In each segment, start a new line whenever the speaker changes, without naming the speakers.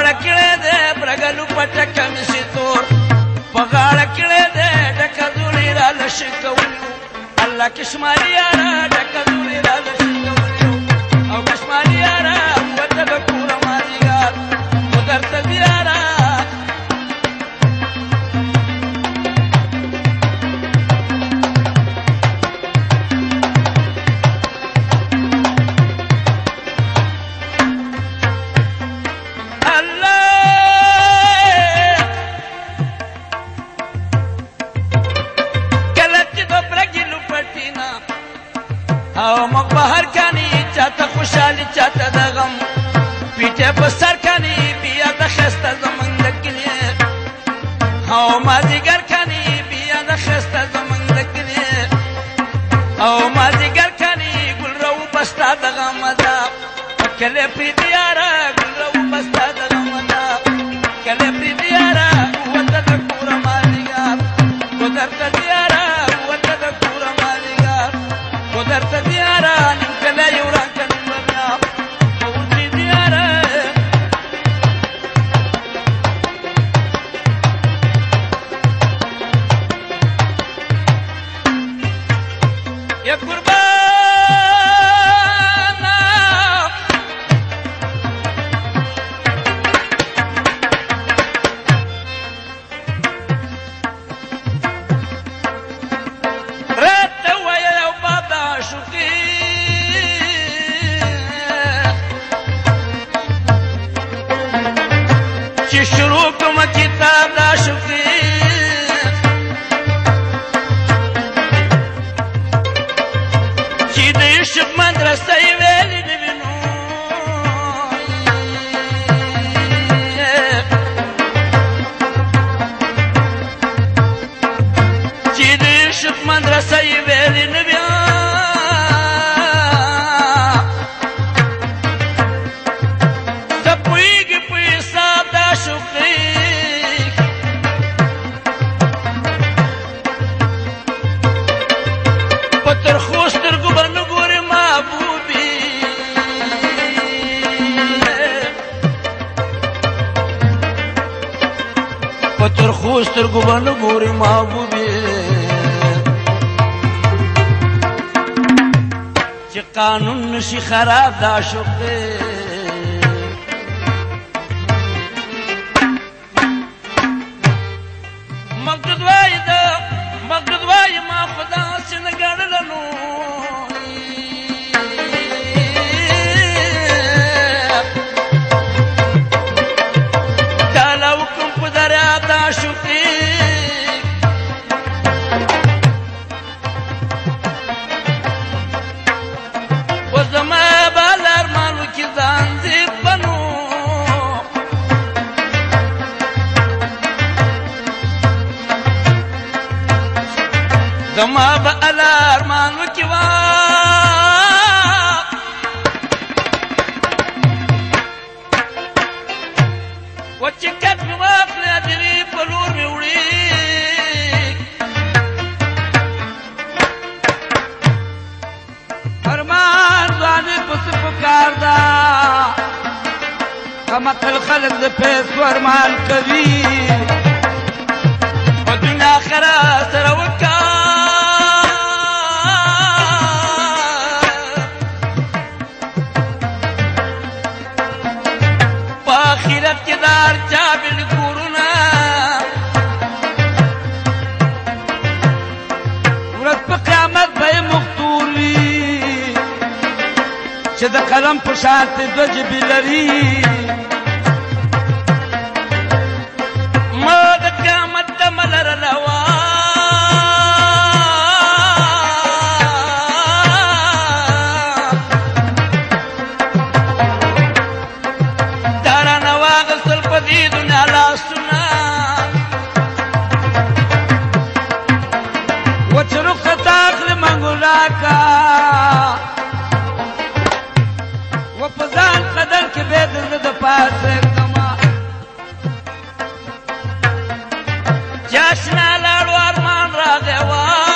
غاړه کړې ده برګلو پټکن شي تور په غاړه کړې ده ډکه دوړې را لشي کولیو الله کشمالي یاره ډکه دوړې را لشي کولیو او کشمالي یاره وته د کوره مازیګر درته دیاره او مخ بهر کانی چاته خوشحالي چاته د غم پیټه په سر کانی بیا د خسته زمنګ د کلی او مازیګر کانی بیا د خسته زمنګ د کلی او مازیګر کانی ګل رو بستا د غم دا کله پری دیاره ګل رو بستا د غم دا کله پری دیاره وته د کور مازیګر ودرته دیاره وته د کور مازیګر ودرته دیاره نیم کله یو رنګ کنه او دې دیاره یا قربان چې شروع کوم کتاب دا شوقي چې د عشق مدرسه یې ویلې نه وینو چې د عشق مدرسه یې ویلې نه وینو پتر خوستر گبن گوری محبوبی چه قانون نشی خراب دا شوقی مقدد وای ما خدا سے نگڑلنو زما با الارمان وکوا وچکت می واخله دغی پلور می وړي ارمان ځانې پس پکار دا کمقل خلق د پیسو ارمان کوي په دنیا آخرت سره وکړه آخرت کے دار چابل کورونا ورځ په قیامت به مختور وي چې د قلم په شان دوه جبې لري ما د قیامت دمه لرله وه دنیا لاسونه وچ رخصت اخلي منګولا کا و په ځان قدر کې به د پاسه کما جاشنا لاړو ارمان راغی وا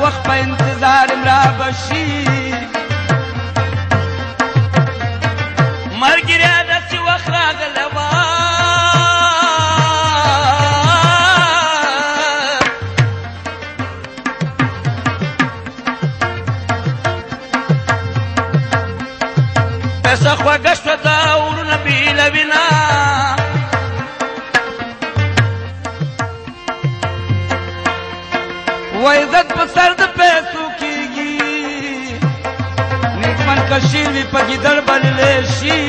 وخت په انتظار امرا بشي مرګریا داسې وخت راغلی وه پیسه خوږه شوه د ورونه بېلوینه و عزت په سر د پیسو کېږي نیکمن که شیر وي په ګیدړ بللی شي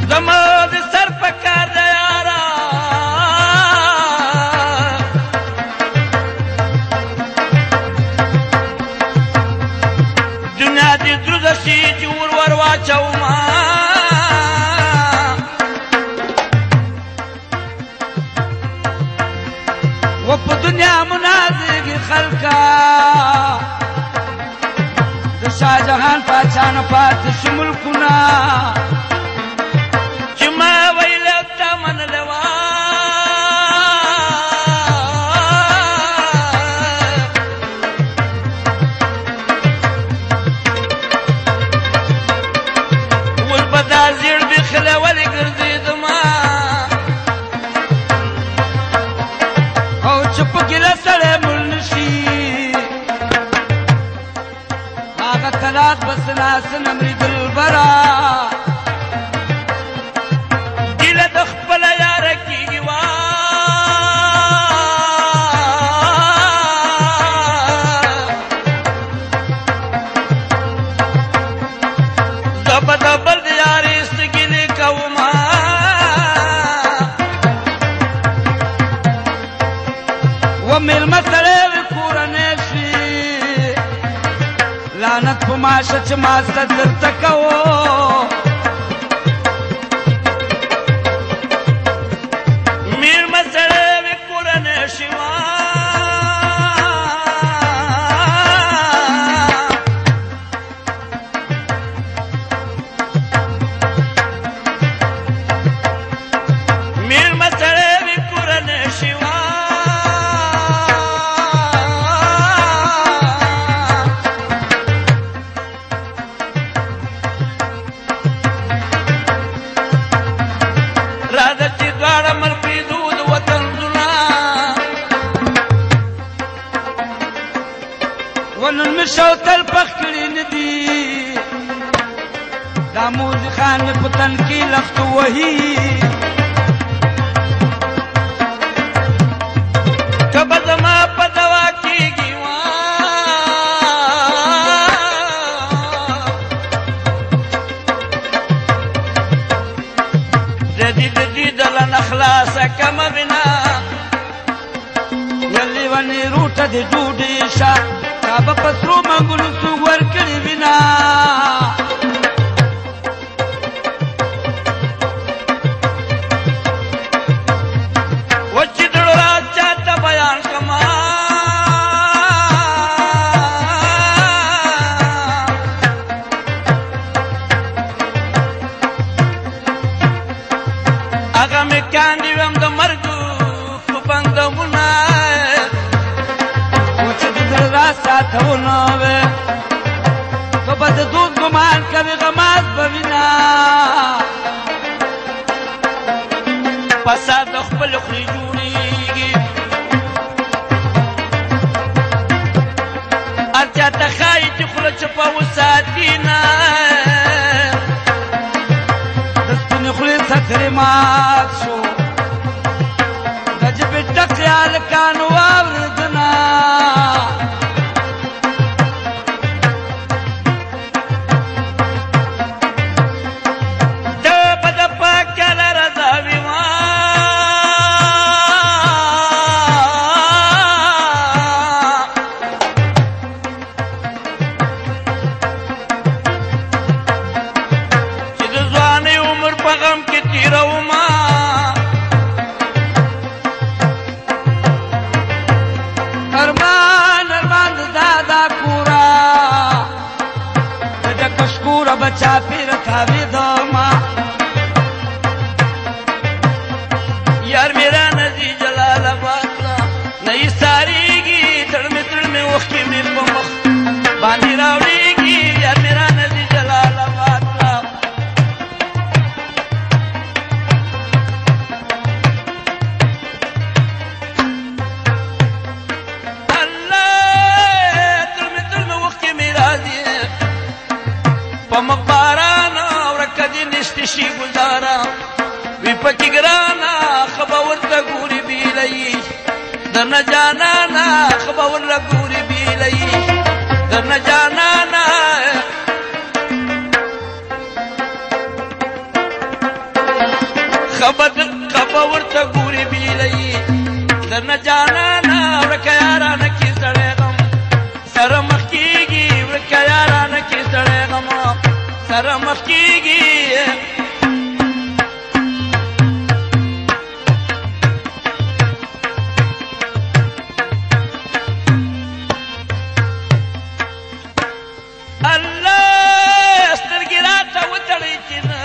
زما د سر په کار دی یاره دنیا دې دروزه شي چې ور واچومه و په دنیا منازګي خلکا د شاهجهان پاچا نه پاتې شي ملکونه چې ما ویلې تا منلې وه اوس به دا زیړ بېخله ولې ګرځېدمه ګیله سړی مړ نشي هغه طلاق به سناسنه مري دلبره ګیله د خپله یاره کېږي وه زه به د بل د یارې ستګیلې کومه و میلمه سړی وي کورنی شي لعنت په ماشه چې ما سته درته کوو میلمه سړی وي کورنی شي میلمه سړی وي کورنی شي ونن مې شوتل پخ کړي نه دي دا موزي خان مې په تن کې لفت وهي که به زما په دوا کېږي د دې ډله نه خلاصه کمه وینا یلې ونې روټه د ډوډۍ شه کعبه په سرو منګلو څوک ورکړې وینا و چې دړو راز چاته بیان کما هغه مې کاندي وم د مرګو په بندمونه ساتونه وې که به د دود ګمان کوي غماز به وینا فساد د خپل خولې جوړېږي هر چا ته ښایي چې خوله چپه وساتي نه د سپینې خولې سکرې مات شو د ژبې ټک هلکان واورېدنه بچا پیر تاوی دوما پمک باران ورکه دې نشته شي ګزاره وي پکې ګرانه ښه به ورته ګورې بیلوي درنه جانانه ښه به ورله ګورې بیلوي درنه جانانه ښه به ورته ګورې بیلوي درنه جانانه ورکه یارانه کې سړی غم سره مخ کېږي ورکه یارانه کې سړی غم سره مخ کېږي الله سترګې راته وتړئ چې نه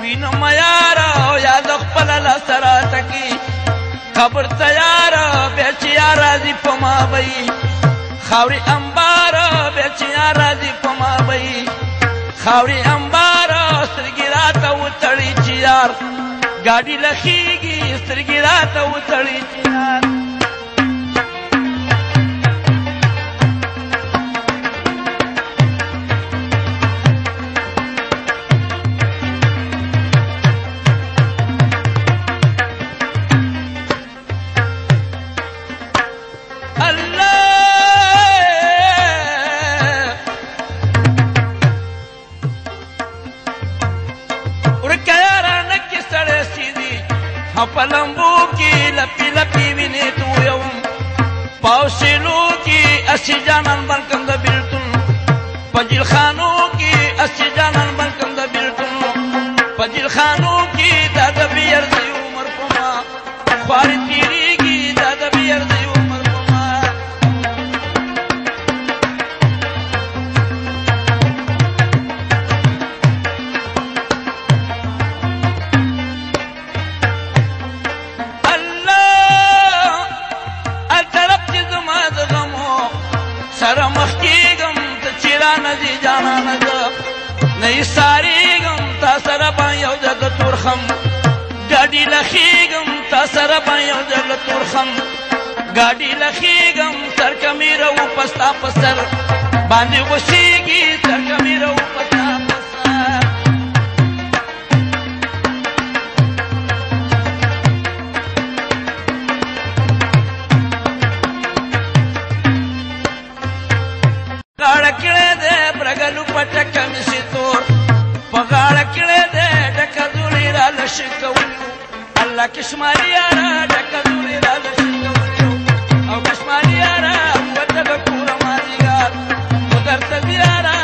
وینم یاره او یاد خپله لاسه راته کړي قبر ته یاره بیا چې یا راځي په ما به یي خاورې امباره بیا چې یا راځي په ما به یي خاورې امباره سترګې راته وتړئ چې یار ګاډي لخیږي سترګې راته وتړئ چې یار په لمبو کې لپې لپې وینې تویم پاوسلو کې اسې جانان بلکم د بیلتون په جیلخانو کې اسې جانان بلکم د بیلتون په جیلخانو کې دا د بې ارزۍ عمر په ما خوارې تېرېږي دا د بې ارزۍ عمر په ما سره مخ کېږم ته چې رانه ځې جانانه زه نه یې سارېږم تا سره به یو ځل تورخم ګاډي لخېږم تا سره به یو ځل تورخم ګاډي لخېږم سر کمیره و په ستا په سر باندې غوسېږي سر کمیره و په ستا په سر غاړه کړې ده برګلو پټه کمیسې تور په غاړه کړې ده ډکه دوړې راله شکولیو الله کشمالي یاره ډکه دوړې راله شکولیو او کشمالي یاره وته د کوره مازدیګر خو درته زیاره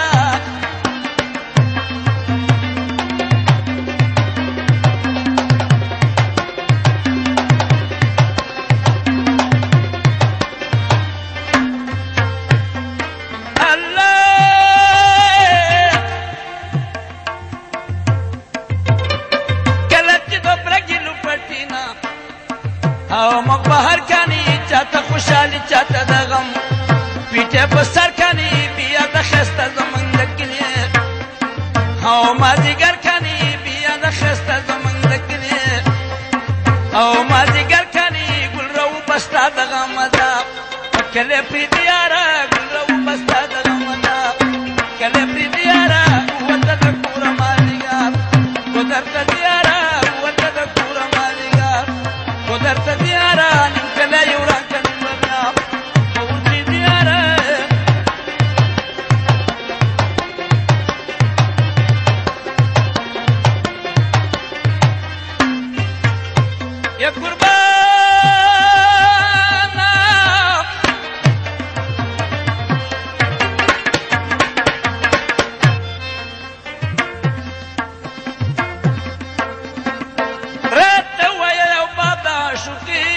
او مخ بهر کانی چاته خوشحالي چاته د غم پیټه په سر کانی بیا د ښایسته زمونږ د کلي او مازدیګر کانی بیا د ښایسته زمونږ د کلي او مازدیګر کانی ګل رو بستا د غم ده کله پرېږدي یاره ګل رو بستا د غم ده کله پرېږدي یاره وته د کوره مازدیګر خو درته د یاره وته د کوره مازدیګر خو درته د یاره نیم کله یو راکه نیمه بیا خو اوسې د یاره یا قربانه راته وایه یو باب د عاشقي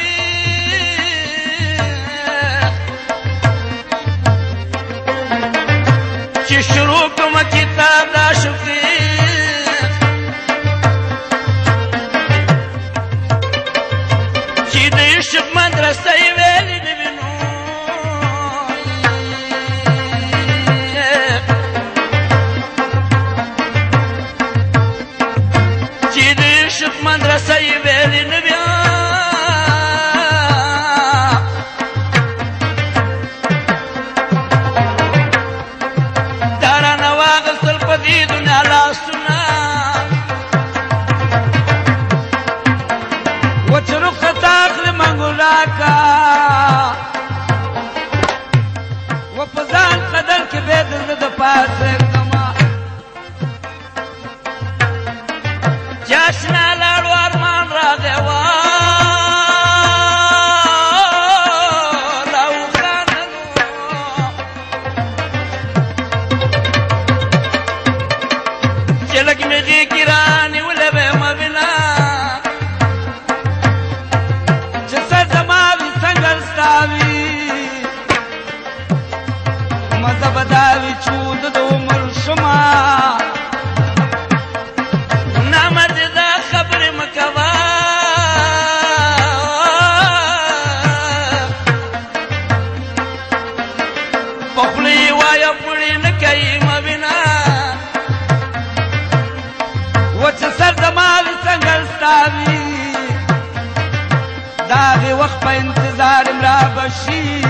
چې شروع کړمه کتاب د عاشقي چې د عشق مدرسه یې ویلې نه وینو چې د عشق مدرسه یې ویلې نه بیا دا رانه پدې دنیا لاسونه وچ رخصت اخلي منګولا کا و په ځان قدر کې به د پاسه کما جشن لاړو ارمان راغی وا لك مجي كيراني ولا بما بنا جسد ما بسنگل ستاوي مذهب داوي چود دو عمر شما نامرد دا خبر مکوا پخلی وایا پڑی نکئی مبنا وچ سر دماغ سنگل ستاوی داغی وقت پا انتظار امرا بشی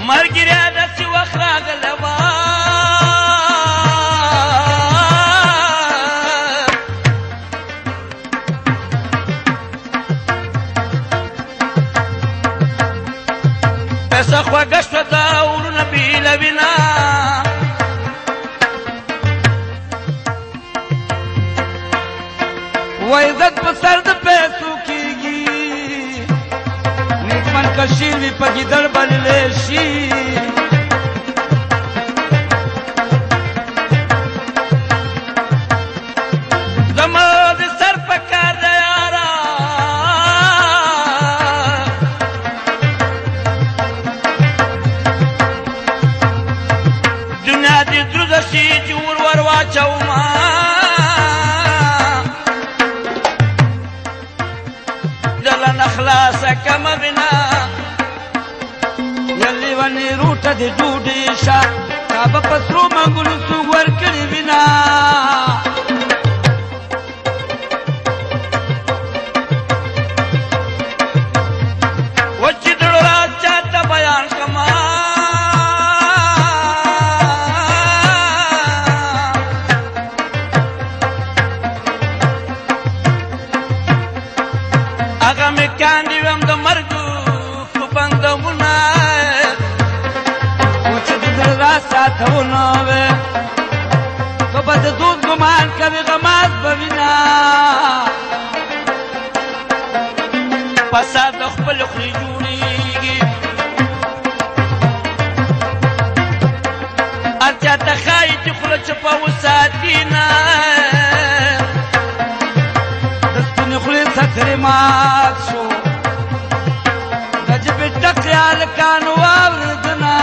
مرگی ریاده سی وقت راگلوا پیسا خواگشت داورو نبی لبینا و عزت په سر د پیسو کېږي نیک من کشیر وي په ګیدړ بللی شي زما د سر په کار دی یاره دنیا دې دروزه شي چې ور واچوما نخلاص كما بنا يلي وني روتا دي جودي شا كابا پسرو منگلو سوور کری بنا وچی دلو راز چاہتا بیان کما اگا میں کاندی ویم دا مرگو کپنگا منا وچ دل راسا تونوے تو بد دود گمان کبھی غماز ببینا پسا دخپل خلی جوڑیگی ارچا تخائی تی خلا چپا وساتینا خلی سکر مات شو نجب ٹکیال کانو آوردنا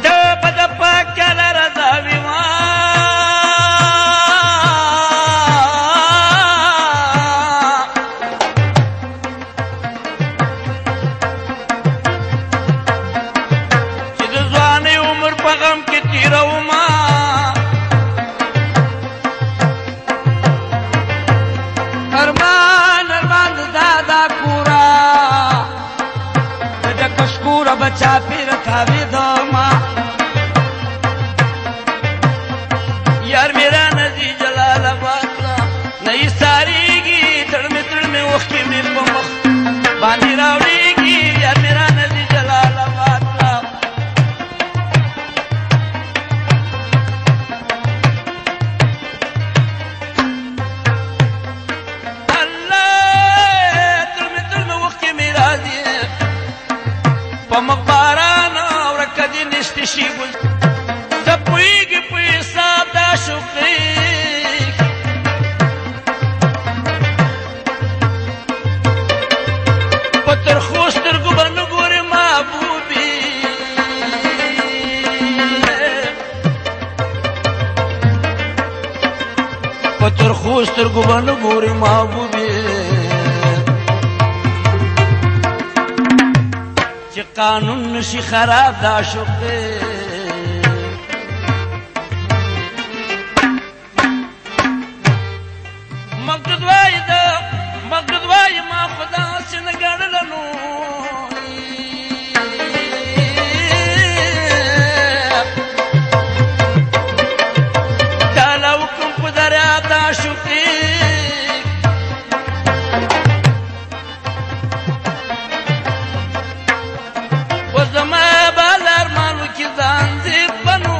دب دپا کل رضاوی غم کی تیرو ما ارمان ارمان دادا کورا دجا کشکورا بچا پیر تھاوی دوما یار میرا نزی جلال آباد نئی ساری گی تڑ میں وقتی میں پمخ باندی راوڑی گی یار میرا نزی جلال آباد پمقباران ورکدی نشتی شیبوز زپویگی پیساب دا شقیق پتر خوستر گبرنگوری محبوبی پتر خوستر گبرنگوری محبوبی قانون نشی خراب دا شوقه مقصود وای دا مقصد وای ما خدا سن ګړلنو تعالی حکم په دریا تا شوقي وزما بالار مانو کی ځان دې بنو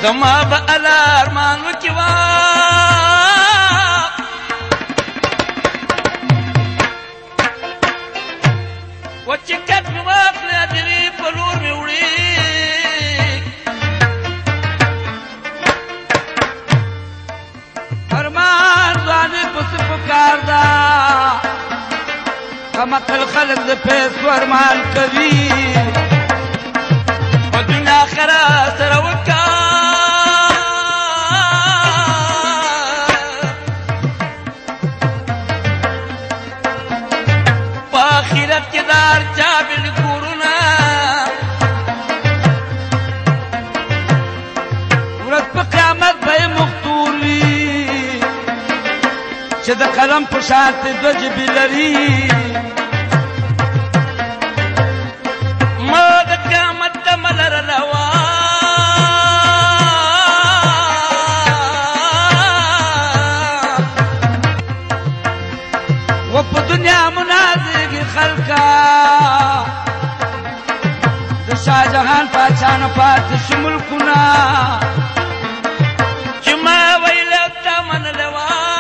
زما بالار مانو کی وا وچکت می واخله دې په لور می وړي کمقل خلق د پیسو ارمان کوي په دنیا آخرت سره وکړه په آخرت کې دار چا بل کورونه ورځ په قیامت به مختور وي چې د قلم په شان دوه جبې لري ما د قیامت دمه لرله وه و په دنیا منازېږي خلکه د شاهجهان پاچا نه پاتې شو ملکونه چې ما ویلې او تا منله وه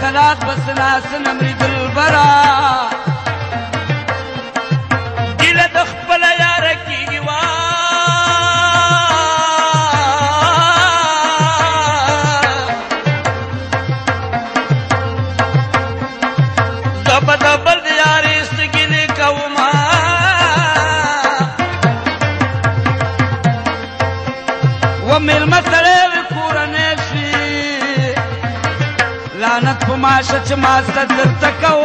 طلاق بس ناسن امری دلبرا گیله د خپل یار کیږي وا دب دبل یار استګلی کوما و مل مسله کورنه لعنت په ماشه چې ما صدر تکو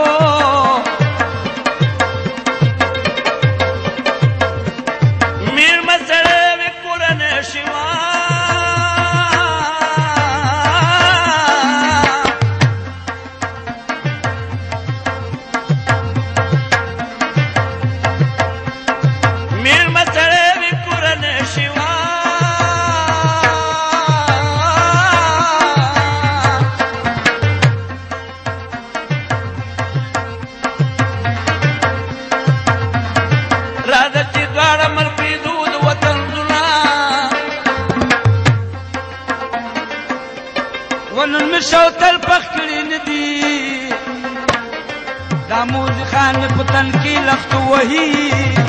میر مسله وکورنه شوا میر مسله وکورنه شوا ونن مشو تل پخ کړي ندي دا موزي خان په تن کې لفت وهي